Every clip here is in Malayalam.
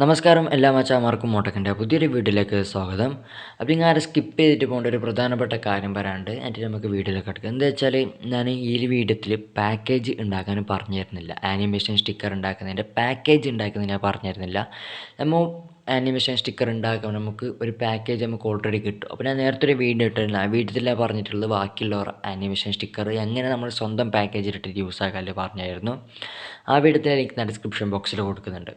നമസ്കാരം എല്ലാ മച്ചാന്മാർക്കും മോട്ടക്കിൻ്റെ പുതിയൊരു വീഡിയോയിലേക്ക് സ്വാഗതം. അപ്പോൾ ഇങ്ങനെ സ്കിപ്പ് ചെയ്തിട്ട് പോകേണ്ട ഒരു പ്രധാനപ്പെട്ട കാര്യം പറയാണ്ട് എന്നിട്ട് നമുക്ക് വീഡിയോയിലേക്ക് കിടക്കുക. എന്താ വെച്ചാൽ ഞാൻ ഈ വീഡിയോത്തിൽ പാക്കേജ് ഉണ്ടാക്കാൻ പറഞ്ഞിരുന്നില്ല. ആനിമേഷൻ സ്റ്റിക്കർ ഉണ്ടാക്കുന്നതിൻ്റെ പാക്കേജ് ഉണ്ടാക്കുന്നത് ഞാൻ പറഞ്ഞിരുന്നില്ല. നമ്മൾ ആനിമേഷൻ സ്റ്റിക്കർ ഉണ്ടാക്കാൻ നമുക്ക് ഒരു പാക്കേജ് നമുക്ക് ഓൾറെഡി കിട്ടും. അപ്പോൾ ഞാൻ നേരത്തെ ഒരു വീഡിയോ ഇട്ടിരുന്നു. ആ വീഡിയോത്തിലാണ് പറഞ്ഞിട്ടുള്ളത് ബാക്കിയുള്ള ആനിമേഷൻ സ്റ്റിക്കർ എങ്ങനെ നമ്മൾ സ്വന്തം പാക്കേജിൽ ഇട്ടിട്ട് യൂസ് ആക്കാമല്ലോ പറഞ്ഞായിരുന്നു. ആ വീഡിയോത്തിൻ്റെ ലിങ്ക് ഞാൻ ഡിസ്ക്രിപ്ഷൻ ബോക്സിൽ കൊടുക്കുന്നുണ്ട്.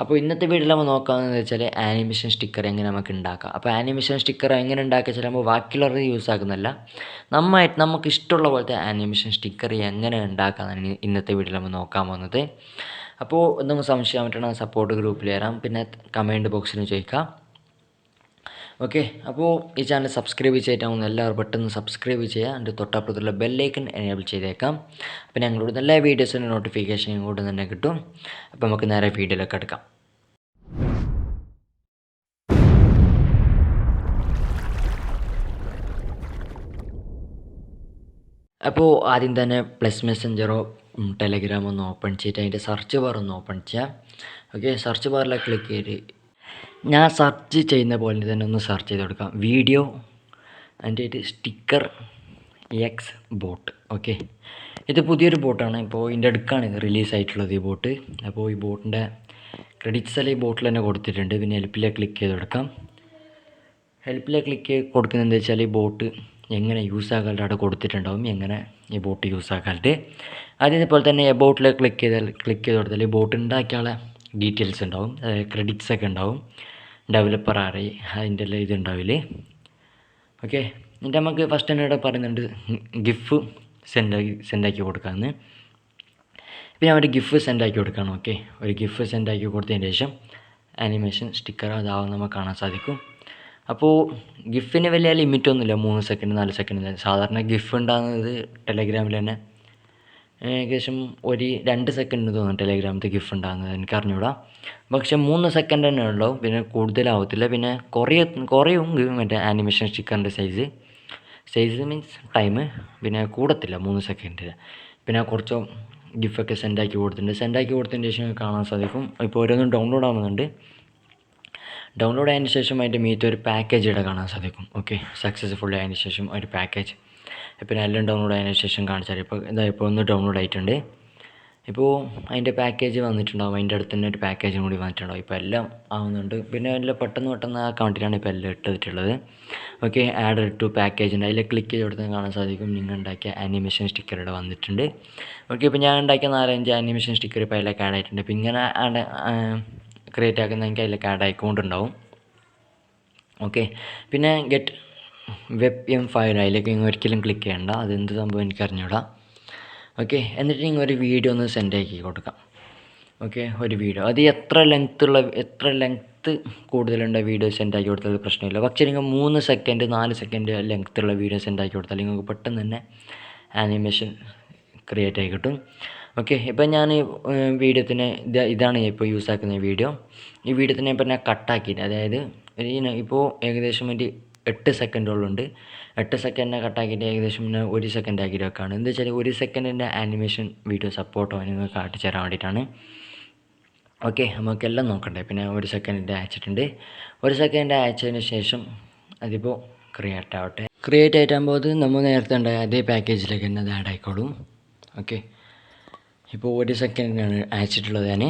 അപ്പോൾ ഇന്നത്തെ വീഡിയോയിൽ നമ്മൾ നോക്കുകയെന്ന് വെച്ചാൽ ആനിമേഷൻ സ്റ്റിക്കർ എങ്ങനെ നമുക്ക് ഉണ്ടാക്കാം. അപ്പോൾ ആനിമേഷൻ സ്റ്റിക്കർ എങ്ങനെ ഉണ്ടാക്കുക വെച്ചാൽ നമ്മൾ ബാക്കിയുള്ളവർ യൂസ് ആക്കുന്നില്ല, നമുക്ക് ഇഷ്ടമുള്ള പോലത്തെ ആനിമേഷൻ സ്റ്റിക്കർ എങ്ങനെ ഉണ്ടാക്കാമെന്നാണ് ഇന്നത്തെ വീഡിയോയിൽ നമ്മൾ നോക്കാൻ പോകുന്നത്. അപ്പോൾ എന്തെങ്കിലും സംശയം പറ്റണം സപ്പോർട്ട് ഗ്രൂപ്പിൽ വരാം, പിന്നെ കമൻറ്റ് ബോക്സിൽ ചോദിക്കാം. ഓക്കെ, അപ്പോൾ ഈ ചാനൽ സബ്സ്ക്രൈബ് ചെയ്തിട്ടാകുന്ന എല്ലാവരും പെട്ടെന്ന് സബ്സ്ക്രൈബ് ചെയ്യുക. എൻ്റെ തൊട്ടപ്പുറത്തുള്ള ബെല്ലൈക്കൺ എനേബിൾ ചെയ്തേക്കാം. അപ്പോൾ ഞങ്ങളുടെ എല്ലാ വീഡിയോസിൻ്റെ നോട്ടിഫിക്കേഷൻ കൂടെ തന്നെ കിട്ടും. അപ്പോൾ നമുക്ക് നേരെ വീഡിയോയിലേക്ക് എടുക്കാം. അപ്പോൾ ആദ്യം തന്നെ പ്ലസ് മെസ്സഞ്ചറോ ടെലഗ്രാമോ ഒന്ന് ഓപ്പൺ ചെയ്തിട്ട് അതിൻ്റെ സെർച്ച് ബാർ ഒന്ന് ഓപ്പൺ ചെയ്യാം. ഓക്കെ, സെർച്ച് ബാറിലേക്ക് ക്ലിക്ക് ചെയ്ത് ഞാൻ സെർച്ച് ചെയ്യുന്ന പോലെ തന്നെ ഒന്ന് സെർച്ച് ചെയ്ത് കൊടുക്കാം. വീഡിയോ അതിൻ്റെ സ്റ്റിക്കർ എക്സ് ബോട്ട്. ഓക്കെ, ഇത് പുതിയൊരു ബോട്ടാണ്. ഇപ്പോൾ ഇതിൻ്റെ അടുക്കാണ് ഇത് റിലീസായിട്ടുള്ളത് ഈ ബോട്ട്. അപ്പോൾ ഈ ബോട്ടിൻ്റെ ക്രെഡിറ്റ്സ് എല്ലാം ഈ ബോട്ടിൽ തന്നെ കൊടുത്തിട്ടുണ്ട്. പിന്നെ ഹെൽപ്പിലേക്ക് ക്ലിക്ക് ചെയ്ത് കൊടുക്കാം. ഹെൽപ്പിലേക്ക് ക്ലിക്ക് കൊടുക്കുന്നത് എന്താ വെച്ചാൽ ഈ ബോട്ട് എങ്ങനെ യൂസ് ആക്കാനായിട്ട് അവിടെ കൊടുത്തിട്ടുണ്ടാവും, എങ്ങനെ ഈ ബോട്ട് യൂസ് ആക്കാനായിട്ട്. അതേപോലെ തന്നെ ബോട്ടിലേക്ക് ക്ലിക്ക് ചെയ്ത് കൊടുത്താൽ ഈ ബോട്ട് ഉണ്ടാക്കിയുള്ള ഡീറ്റെയിൽസ് ഉണ്ടാവും, ക്രെഡിറ്റ്സ് ഒക്കെ ഉണ്ടാവും, ഡെവലപ്പർ ആറി അതിൻ്റെ എല്ലാം ഇതുണ്ടാവില്ലേ. ഓക്കെ, എന്നിട്ട് നമുക്ക് ഫസ്റ്റ് തന്നെ ഇവിടെ പറയുന്നുണ്ട് ഗിഫ് സെൻഡാക്കി കൊടുക്കാമെന്ന്. പിന്നെ ഒരു ഗിഫ് സെൻഡാക്കി കൊടുക്കണം. ഓക്കെ, ഒരു ഗിഫ് സെൻഡാക്കി കൊടുത്തതിന് ശേഷം ആനിമേഷൻ സ്റ്റിക്കർ അതാവും നമുക്ക് കാണാൻ സാധിക്കും. അപ്പോൾ ഗിഫിന് വലിയ ലിമിറ്റൊന്നുമില്ല, 3 സെക്കൻഡ് 4 സെക്കൻഡ്. സാധാരണ ഗിഫ് ഉണ്ടാകുന്നത് ടെലഗ്രാമിൽ തന്നെ ഏകദേശം ഒരു 2 സെക്കൻഡ് തോന്നുന്നു ടെലഗ്രാമിലത്തെ ഗിഫ് ഉണ്ടാകുന്നത്, എനിക്ക് അറിഞ്ഞൂടാ. പക്ഷേ 3 സെക്കൻഡ് തന്നെ ഉണ്ടാവും, പിന്നെ കൂടുതലാവത്തില്ല. പിന്നെ കുറയും മറ്റേ ആനിമേഷൻ സ്റ്റിക്കറിൻ്റെ സൈസ് മീൻസ് ടൈം പിന്നെ കൂടത്തില്ല 3 സെക്കൻഡിൽ. പിന്നെ കുറച്ച് ഗിഫൊക്കെ സെൻഡാക്കി കൊടുത്തതിന് ശേഷം കാണാൻ സാധിക്കും. ഇപ്പോൾ ഓരോന്നും ഡൗൺലോഡ് ആവുന്നുണ്ട്. ഡൗൺലോഡ് ആയതിന് ശേഷം അതിൻ്റെ മീത്ത് ഒരു പാക്കേജ് ഇവിടെ കാണാൻ സാധിക്കും. ഓക്കെ, സക്സസ്ഫുൾ ആയതിന് ശേഷം ഒരു പാക്കേജ്. പിന്നെ എല്ലാം ഡൗൺലോഡ് ആയതിനു ശേഷം കാണിച്ചാൽ ഇപ്പോൾ ഒന്ന് ഡൗൺലോഡ് ആയിട്ടുണ്ട്. ഇപ്പോൾ അതിൻ്റെ പാക്കേജ് വന്നിട്ടുണ്ടാവും, അതിൻ്റെ അടുത്ത് തന്നെ ഒരു പാക്കേജും കൂടി വന്നിട്ടുണ്ടാവും. ഇപ്പോൾ എല്ലാം ആവുന്നുണ്ട്. പിന്നെ എല്ലാം പെട്ടെന്ന് ആ അക്കൗണ്ടിലാണ് ഇപ്പോൾ എല്ലാം ഇട്ടിട്ടുള്ളത്. ഓക്കെ, ആഡ് ടു പാക്കേജ് ഉണ്ട്, അതിൽ ക്ലിക്ക് ചെയ്ത് കൊടുത്താൽ കാണാൻ സാധിക്കും നിങ്ങൾ ഉണ്ടാക്കിയ ആനിമേഷൻ സ്റ്റിക്കർ ഇവിടെ വന്നിട്ടുണ്ട്. ഓക്കെ, ഇപ്പോൾ ഞാൻ ഉണ്ടാക്കിയ 4-5 ആനിമേഷൻ സ്റ്റിക്കർ ഇപ്പോൾ അതിലേക്ക് ആഡ് ആയിട്ടുണ്ട്. ഇപ്പോൾ ഇങ്ങനെ ക്രിയേറ്റ് ആക്കുന്ന എനിക്ക് അതിലേക്ക് ആഡ് ആയിക്കൊണ്ടുണ്ടാവും. ഓക്കെ, പിന്നെ ഗെറ്റ് വെബ് എം ഫയൽ അതിലേക്ക് നിങ്ങൾ ഒരിക്കലും ക്ലിക്ക് ചെയ്യേണ്ട, അതെന്ത് സംഭവം എനിക്ക് അറിഞ്ഞൂടാ. ഓക്കെ, എന്നിട്ട് നിങ്ങൾ ഒരു വീഡിയോ ഒന്ന് സെൻഡ് ആക്കി കൊടുക്കാം. ഓക്കെ, ഒരു വീഡിയോ അത് എത്ര ലെങ്ത്ത് കൂടുതലുണ്ട് വീഡിയോ സെൻഡ് ആക്കി കൊടുത്താൽ പ്രശ്നമില്ല. പക്ഷേ നിങ്ങൾ 3 സെക്കൻഡ് 4 സെക്കൻഡ് ലെങ്ത്തുള്ള വീഡിയോ സെൻഡ് ആക്കി കൊടുത്താൽ നിങ്ങൾക്ക് പെട്ടെന്ന് തന്നെ ആനിമേഷൻ ക്രിയേറ്റ് ആയി കിട്ടും. ഓക്കെ, ഇപ്പം ഞാൻ വീഡിയോത്തിന് ഇതാണ് ഇപ്പോൾ യൂസ് ആക്കുന്ന വീഡിയോ. ഈ വീഡിയോത്തിന് ഇപ്പം ഞാൻ കട്ടാക്കിയിട്ട്, അതായത് ഇപ്പോൾ ഏകദേശം ഒരു 8 സെക്കൻഡോളമുണ്ട്. 8 സെക്കൻഡിനെ കട്ടാക്കിയിട്ട് ഏകദേശം 1 സെക്കൻഡ് ആക്കിയിട്ട് വെക്കാണ്. എന്താ വെച്ചാൽ 1 സെക്കൻഡിൻ്റെ ആനിമേഷൻ വീഡിയോ സപ്പോർട്ടോ നിങ്ങൾക്ക് കാട്ടിച്ചു തരാൻ വേണ്ടിയിട്ടാണ്. ഓക്കെ, നമുക്കെല്ലാം നോക്കണ്ടേ. പിന്നെ 1 സെക്കൻഡിൻ്റെ അയച്ചിട്ടുണ്ട്. 1 സെക്കൻഡ് അയച്ചതിന് ശേഷം അതിപ്പോൾ ക്രിയേറ്റ് ആയിട്ടാകുമ്പോൾ അത് നമ്മൾ നേരത്തെ ഉണ്ടായ അതേ പാക്കേജിലേക്ക് തന്നെ അത് ആഡ് ആയിക്കോളും. ഓക്കെ, ഇപ്പോൾ 1 സെക്കൻഡിനാണ് അയച്ചിട്ടുള്ളത് ഞാൻ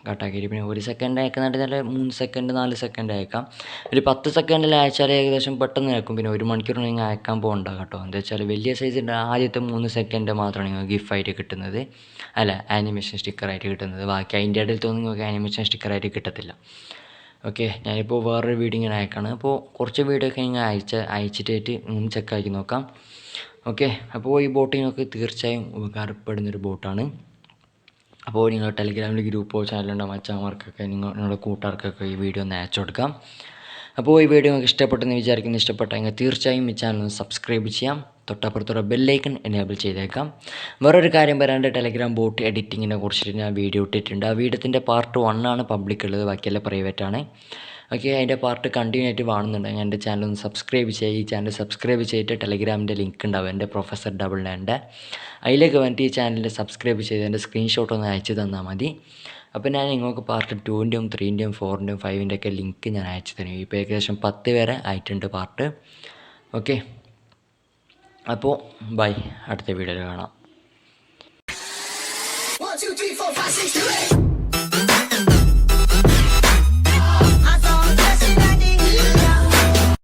കട്ടാക്കിയിട്ട്. പിന്നെ 1 സെക്കൻഡ് അയക്കുന്നുണ്ടെങ്കിൽ 3 സെക്കൻഡ് 4 സെക്കൻഡ് അയക്കാം. ഒരു 10 സെക്കൻഡിൽ അയച്ചാൽ ഏകദേശം പെട്ടെന്ന് അയക്കും. പിന്നെ 1 മണിക്കൂർ നിങ്ങൾ അയക്കാൻ പോകണ്ട കേട്ടോ. എന്താ വെച്ചാൽ വലിയ സൈസിൻ്റെ ആദ്യത്തെ 3 സെക്കൻഡ് മാത്രമാണ് നിങ്ങൾ ഗിഫായിട്ട് കിട്ടുന്നത്, അല്ല ആനിമേഷൻ സ്റ്റിക്കറായിട്ട് കിട്ടുന്നത്. ബാക്കി അതിൻ്റെ ഇടയിൽ തോന്നി നിങ്ങൾക്ക് ആനിമേഷൻ സ്റ്റിക്കറായിട്ട് കിട്ടത്തില്ല. ഓക്കെ, ഞാനിപ്പോൾ വേറൊരു വീഡിയോ ഇങ്ങനെ അയക്കാണ്. അപ്പോൾ കുറച്ച് വീഡിയോ ഒക്കെ നിങ്ങൾ അയച്ചിട്ടായിട്ട് ചെക്കാക്കി നോക്കാം. ഓക്കെ, അപ്പോൾ ഈ ബോട്ട് നിങ്ങൾക്ക് തീർച്ചയായും ഉപകാരപ്പെടുന്നൊരു ബോട്ടാണ്. അപ്പോൾ നിങ്ങൾ ടെലഗ്രാമിൽ ഗ്രൂപ്പോ ചാനലുണ്ടോ മച്ചാന്മാർക്കൊക്കെ നിങ്ങളുടെ കൂട്ടുകാർക്കൊക്കെ ഈ വീഡിയോ ഒന്ന് അയച്ചു കൊടുക്കാം. അപ്പോൾ ഈ വീഡിയോ നിങ്ങൾക്ക് ഇഷ്ടപ്പെട്ടെന്ന് വിചാരിക്കുന്നു. ഇഷ്ടപ്പെട്ടെങ്കിൽ തീർച്ചയായും ഈ ചാനൽ ഒന്ന് സബ്സ്ക്രൈബ് ചെയ്യാം. തൊട്ടപ്പുറത്തുള്ള ബെല്ലൈക്കൺ എനേബിൾ ചെയ്തേക്കാം. വേറൊരു കാര്യം പറയാണ്ട്, ടെലഗ്രാം ബോട്ട് എഡിറ്റിങ്ങിനെ കുറിച്ചിട്ട് ഞാൻ വീഡിയോ ഇട്ടിട്ടുണ്ട്. ആ വീഡിയോത്തിൻ്റെ പാർട്ട് 1 ആണ് പബ്ലിക് ഉള്ളത്, ബാക്കിയെല്ലാം പ്രൈവറ്റ് ആണ്. ഓക്കെ, അതിൻ്റെ പാർട്ട് കണ്ടിന്യൂ ആയിട്ട് കാണുന്നുണ്ടെങ്കിൽ എൻ്റെ ചാനൽ ഒന്ന് സബ്സ്ക്രൈബ് ചെയ്യുക. ഈ ചാനൽ സബ്സ്ക്രൈബ് ചെയ്തിട്ട് ടെലഗ്രാമിൻ്റെ ലിങ്ക് ഉണ്ടാവും, എൻ്റെ പ്രൊഫസർ 99 അതിലേക്ക് വന്നിട്ട് ഈ ചാനലിൽ സബ്സ്ക്രൈബ് ചെയ്ത് എൻ്റെ സ്ക്രീൻഷോട്ട് ഒന്ന് അയച്ചു തന്നാൽ മതി. അപ്പോൾ ഞാൻ നിങ്ങൾക്ക് പാർട്ട് 2ൻ്റെയും 3ൻ്റെയും 4ൻ്റെയും 5ൻ്റെ ഒക്കെ ലിങ്ക് ഞാൻ അയച്ചു തരും. ഇപ്പോൾ ഏകദേശം 10 വരെ ആയിട്ടുണ്ട് പാർട്ട്. ഓക്കെ, അപ്പോൾ ബൈ, അടുത്ത വീഡിയോയിൽ കാണാം. 1, 2, 3, 4, 5, 6, 7, 8